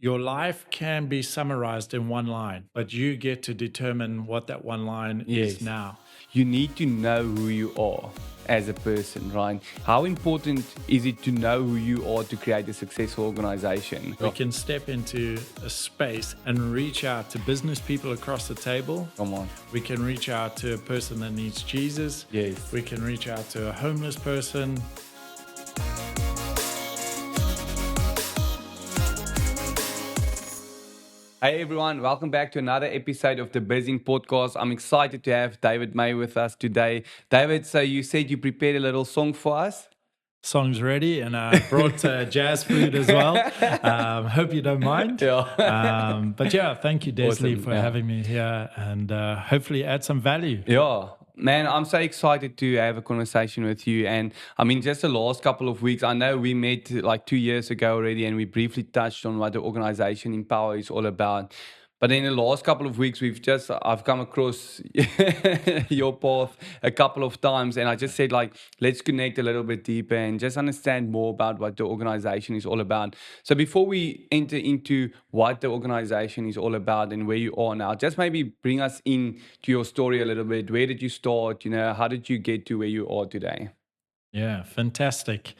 Your life can be summarized in one line, but you get to determine what that one line is Yes. now. You need to know who you are as a person, right? How important is it to know who you are to create a successful organization? We can step into a space and reach out to business people across the table. Come on. We can reach out to a person that needs Jesus. Yes. We can reach out to a homeless person. Hey everyone, welcome back to another episode of the Bizzin Podcast. I'm excited to have David May with us today. David, so you said you prepared a little song for us? Song's ready, and I brought jazz flute as well. Hope you don't mind. Yeah. But yeah, thank you, Desley, Awesome, for having me here, and hopefully add some value. Yeah. Man, I'm so excited to have a conversation with you. And I mean, just the last couple of weeks, I know we met like 2 years ago already, and we briefly touched on what the organization Empower is all about. But in the last couple of weeks, I've come across your path a couple of times, and I just said, like, let's connect a little bit deeper and just understand more about what the organization is all about. So before we enter into what the organization is all about and where you are now, just maybe bring us in to your story a little bit. Where did you start? How did you get to where you are today? Yeah, fantastic.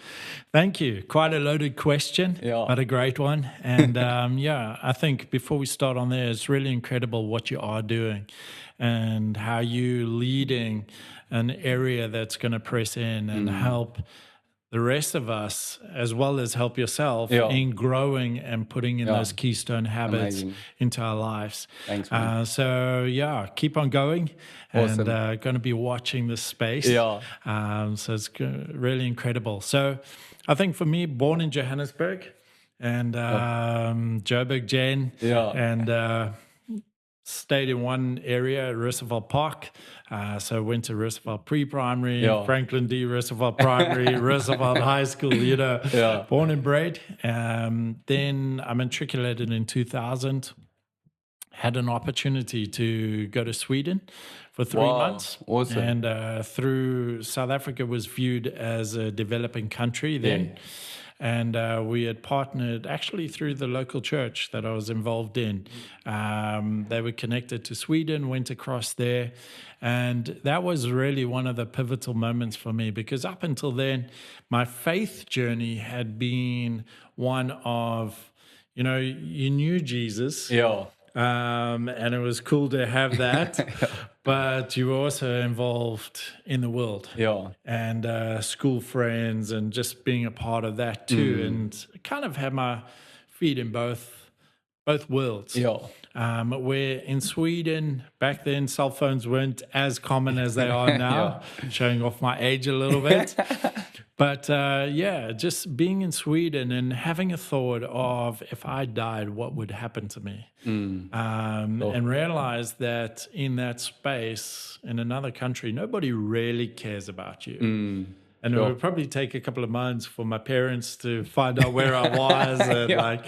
Thank you. Quite a loaded question, Yeah. but a great one. And yeah, I think before we start on there, it's really incredible what you are doing and how you leading an area that's going to press in and help the rest of us, as well as help yourself in growing and putting in those keystone habits into our lives. Thanks, man. So yeah, keep on going. Awesome. And going to be watching this space. Yeah. So it's really incredible. So I think for me, born in Johannesburg and Joburg, Jen, and stayed in one area, Roosevelt Park. So went to Roosevelt Pre-Primary, Franklin D. Roosevelt Primary, Roosevelt High School, born and bred. Then I matriculated in 2000. Had an opportunity to go to Sweden for 3 months. Awesome. And through South Africa was viewed as a developing country then. Yeah. And we had partnered actually through the local church that I was involved in. They were connected to Sweden, went across there. And that was really one of the pivotal moments for me, because up until then, my faith journey had been one of, you knew Jesus. Yeah. And it was cool to have that, but you were also involved in the world, and school friends, and just being a part of that too, and kind of had my feet in both worlds. Where in Sweden back then, cell phones weren't as common as they are now, showing off my age a little bit. But just being in Sweden and having a thought of, if I died, what would happen to me? And realize that in that space, in another country, nobody really cares about you. And it would probably take a couple of months for my parents to find out where I was. And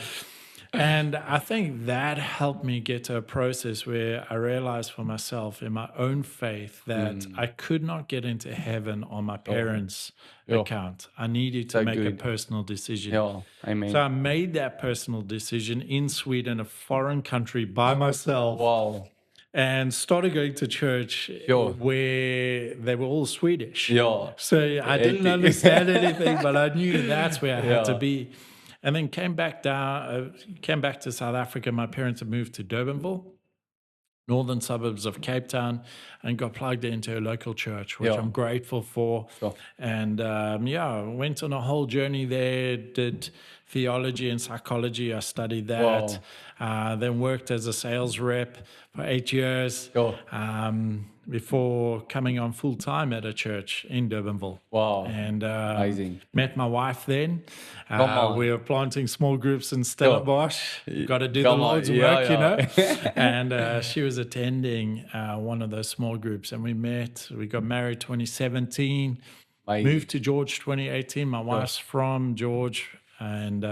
and I think that helped me get to a process where I realized for myself in my own faith that I could not get into heaven on my parents' account. I needed to make a personal decision. Amen. So I made that personal decision in Sweden, a foreign country, by myself. Wow. And started going to church where they were all Swedish. So I didn't understand anything, but I knew that's where I had to be. And then came back to South Africa. My parents had moved to Durbanville, northern suburbs of Cape Town, and got plugged into a local church, which I'm grateful for. And went on a whole journey there, did theology and psychology. I studied that. Then worked as a sales rep for 8 years before coming on full time at a church in Durbanville. And amazing. Met my wife then. We were planting small groups in Stellenbosch. Got to do the Lord's work, And she was attending one of those small groups, and we met. We got married 2017. Moved to George 2018. My wife's from George and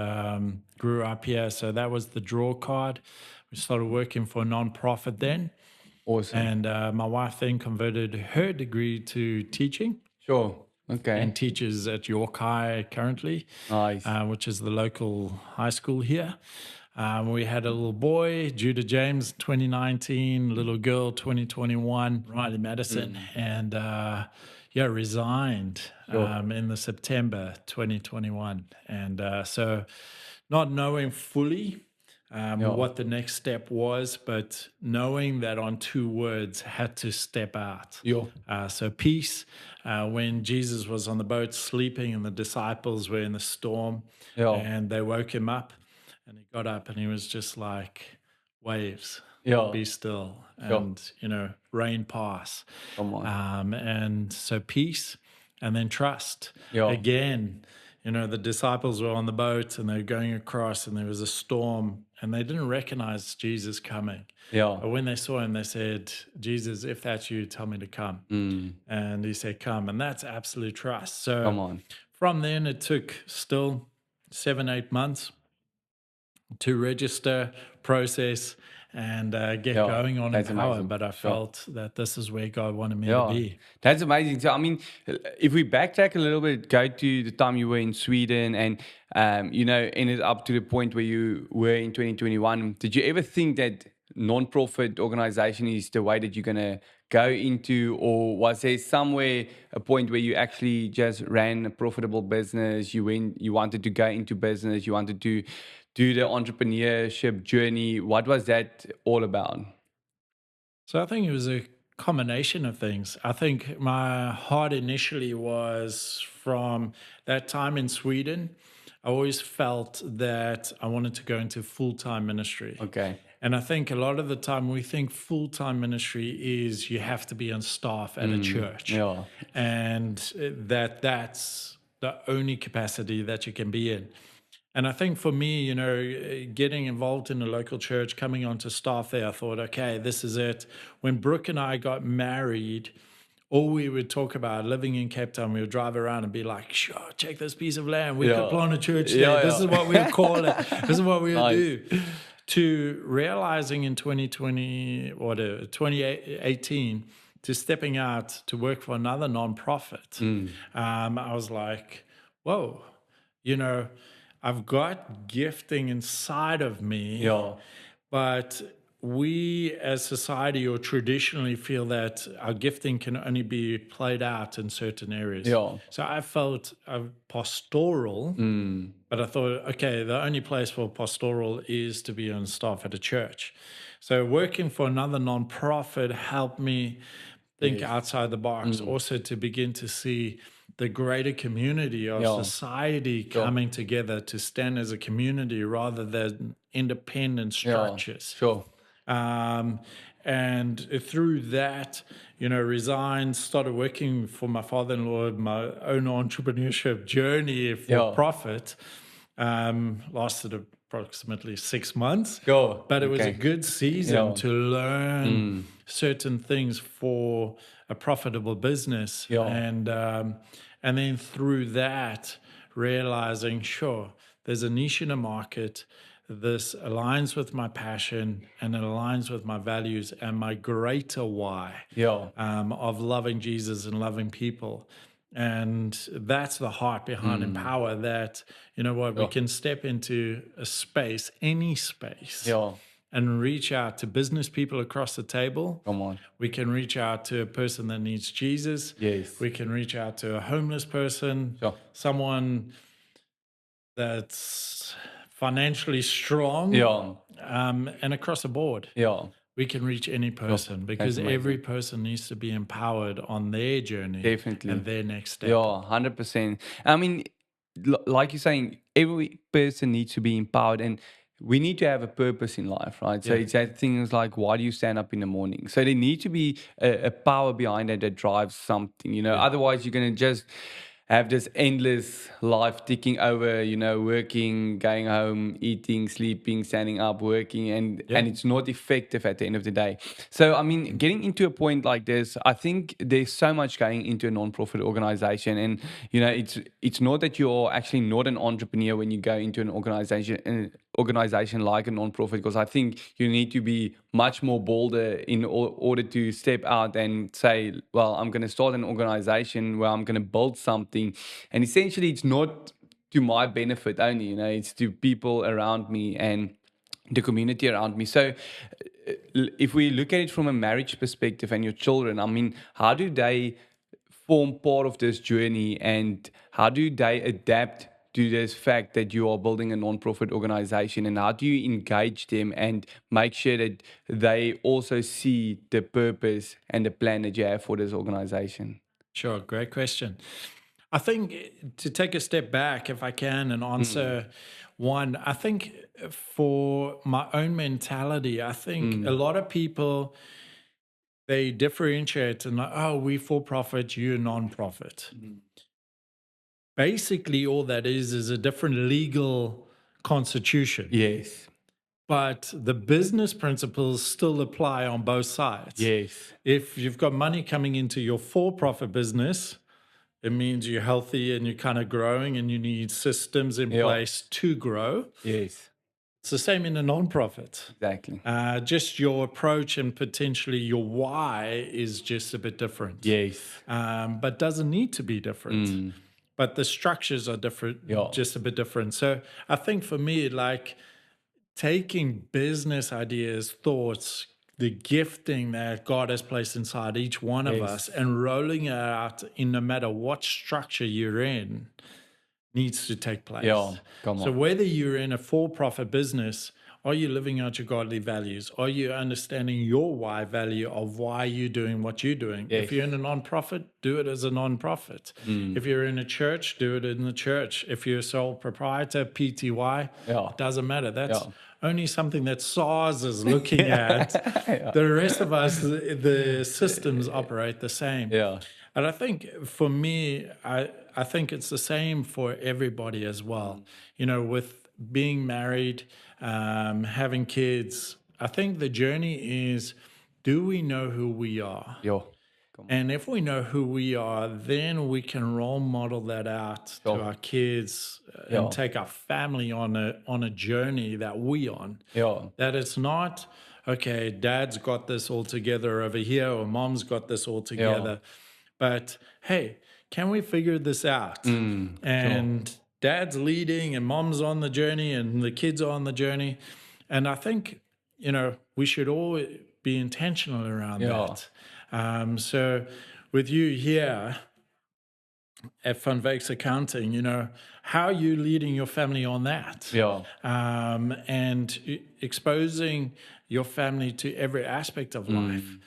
grew up here. So that was the draw card. We started working for a nonprofit then. Awesome. And my wife then converted her degree to teaching. Okay. And teaches at York High currently, Nice. which is the local high school here. We had a little boy, Judah James, 2019, little girl, 2021, Riley Madison, and resigned in the September 2021. And so not knowing fully what the next step was, but knowing that on two words had to step out. So peace, when Jesus was on the boat sleeping and the disciples were in the storm and they woke him up and he got up and he was just like, waves, be still, and, rain pass. And so peace and then trust. Again, the disciples were on the boat and they were going across and there was a storm and they didn't recognize Jesus coming. But when they saw him, they said, Jesus, if that's you, tell me to come. And he said, come. And that's absolute trust. So from then it took still 7-8 months to register, process, and get going on in power. Amazing. But I felt that this is where God wanted me to be. That's amazing. So, I mean, if we backtrack a little bit, go to the time you were in Sweden and, ended up to the point where you were in 2021, did you ever think that non-profit organization is the way that you're going to go into, or was there somewhere a point where you actually just ran a profitable business, you wanted to go into business, you wanted to do the entrepreneurship journey? What was that all about? So I think it was a combination of things. I think my heart initially was from that time in Sweden. I always felt that I wanted to go into full-time ministry. Okay. And I think a lot of the time we think full-time ministry is you have to be on staff at a church. And that's the only capacity that you can be in. And I think for me, getting involved in a local church, coming onto staff there, I thought, okay, this is it. When Brooke and I got married, all we would talk about, living in Cape Town, we would drive around and be like, sure, check this piece of land. We could plant a church there. This is what we call it. This is what we would do. To realizing in 2018, to stepping out to work for another nonprofit, I was like, whoa, I've got gifting inside of me, but we as society or traditionally feel that our gifting can only be played out in certain areas. So I felt pastoral, but I thought, okay, the only place for pastoral is to be on staff at a church. So working for another nonprofit helped me think outside the box, also to begin to see the greater community of society coming together to stand as a community rather than independent structures. And through that, resigned, started working for my father-in-law, my own entrepreneurship journey for profit. Lasted approximately 6 months. But it was a good season to learn certain things for a profitable business. And then through that, realizing, sure, there's a niche in the market. This aligns with my passion and it aligns with my values and my greater why of loving Jesus and loving people. And that's the heart behind Empower, that, we can step into a space, any space, and reach out to business people across the table. We can reach out to a person that needs Jesus. We can reach out to a homeless person, someone that's financially strong, and across the board. We can reach any person because every person needs to be empowered on their journey and their next step. 100%. I mean, like you're saying, every person needs to be empowered, and we need to have a purpose in life, right? So it's that things like, why do you stand up in the morning? So there needs to be a power behind it that drives something, Otherwise, you're going to just have this endless life ticking over, working, going home, eating, sleeping, standing up, working, and it's not effective at the end of the day. So, I mean, getting into a point like this, I think there's so much going into a non-profit organization, and it's not that you're actually not an entrepreneur when you go into an organization like a non-profit, because I think you need to be much more bolder in order to step out and say, well, I'm going to start an organization where I'm going to build something, and essentially it's not to my benefit only, it's to people around me. And the community around me. So if we look at it from a marriage perspective and your children, I mean, how do they form part of this journey, and how do they adapt to this fact that you are building a non-profit organization, and how do you engage them and make sure that they also see the purpose and the plan that you have for this organization? Sure, great question. I think to take a step back, if I can, and answer one, I think for my own mentality, I think a lot of people, they differentiate and like, oh, we for profit, you non-profit. Basically, all that is a different legal constitution. Yes. But the business principles still apply on both sides. Yes. If you've got money coming into your for-profit business, it means you're healthy and you're kind of growing and you need systems in place to grow. Yes. It's the same in a non-profit. Exactly. Just your approach and potentially your why is just a bit different. Yes. But doesn't need to be different. But the structures are different, just a bit different. So I think for me, like taking business ideas, thoughts, the gifting that God has placed inside each one of us and rolling it out in no matter what structure you're in needs to take place. So whether you're in a for-profit business, are you living out your godly values? Are you understanding your why value of why you're doing what you're doing? If you're in a non-profit, do it as a non-profit. If you're in a church, do it in the church. If you're a sole proprietor, PTY, it doesn't matter. That's only something that SARS is looking at. The rest of us, the systems operate the same. And I think for me, I think it's the same for everybody as well. You know, with being married, having kids, I think the journey is, do we know who we are? And if we know who we are, then we can role model that out to our kids and take our family on a journey that we on. That it's not, okay, dad's got this all together over here or mom's got this all together. But hey, can we figure this out? And dad's leading and mom's on the journey and the kids are on the journey. And I think, you know, we should all be intentional around that. So with you here at Van Veeks Accounting, you know, how are you leading your family on that? And exposing your family to every aspect of life.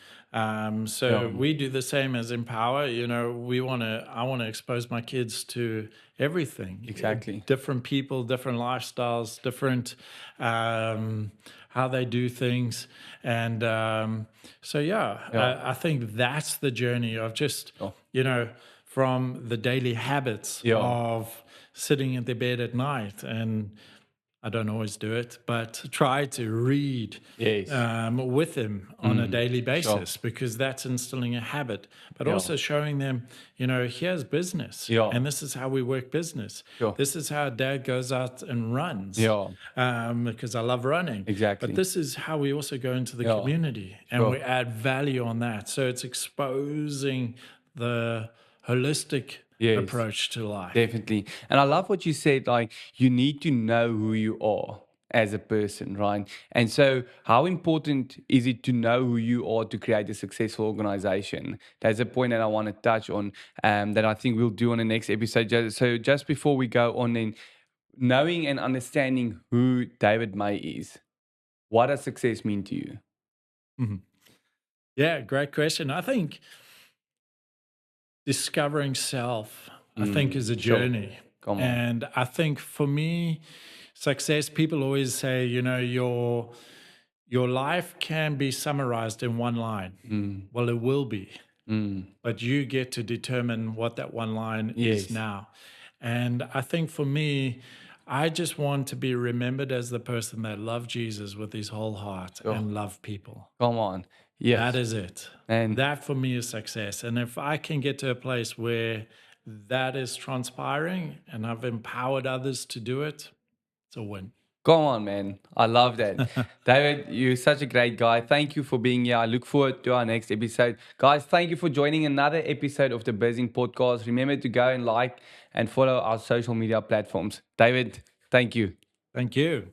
So we do the same as Empower. You know, I want to expose my kids to everything. Exactly. Different people, different lifestyles, different how they do things. And I think that's the journey of just, you know, from the daily habits of sitting in the bed at night. And I don't always do it, but try to read with them on a daily basis because that's instilling a habit, but also showing them, you know, here's business and this is how we work business. This is how dad goes out and runs because I love running. Exactly. But this is how we also go into the community and we add value on that. So it's exposing the holistic approach to life. Definitely. And I love what you said, like you need to know who you are as a person, right? And so how important is it to know who you are to create a successful organization? That's a point that I want to touch on that I think we'll do on the next episode. So just before we go on then, knowing and understanding who David May is, what does success mean to you? Yeah, great question. I think discovering self, I think, is a journey. And I think for me, success, people always say, you know, your life can be summarized in one line. Well, it will be. But you get to determine what that one line is now. And I think for me, I just want to be remembered as the person that loved Jesus with his whole heart and loved people. Come on. Yes. That is it. And that for me is success. And if I can get to a place where that is transpiring and I've empowered others to do it, it's a win. Come on, man. I love that. David, you're such a great guy. Thank you for being here. I look forward to our next episode. Guys, thank you for joining another episode of the Bizzin Podcast. Remember to go and like and follow our social media platforms. David, thank you. Thank you.